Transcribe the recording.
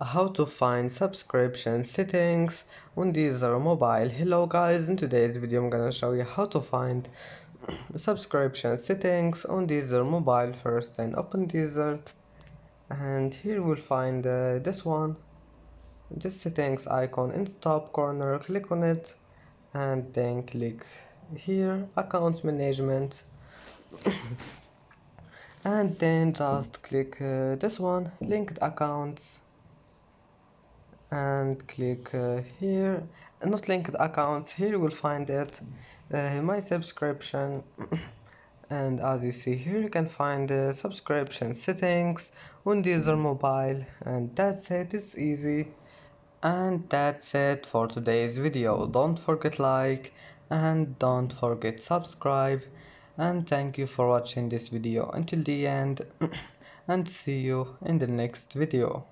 How to find subscription settings on Deezer mobile. Hello guys, in today's video I'm gonna show you how to find subscription settings on Deezer mobile. First, and open Deezer, and here we'll find this one, this settings icon in the top corner. Click on it and then click here, account management, and then just click this one, linked accounts, and click here, not linked accounts. Here you will find it, my subscription. And as you see here, you can find the subscription settings on Deezer mobile, and that's it. It's easy. And that's it for today's video. Don't forget like and don't forget subscribe, and thank you for watching this video until the end and see you in the next video.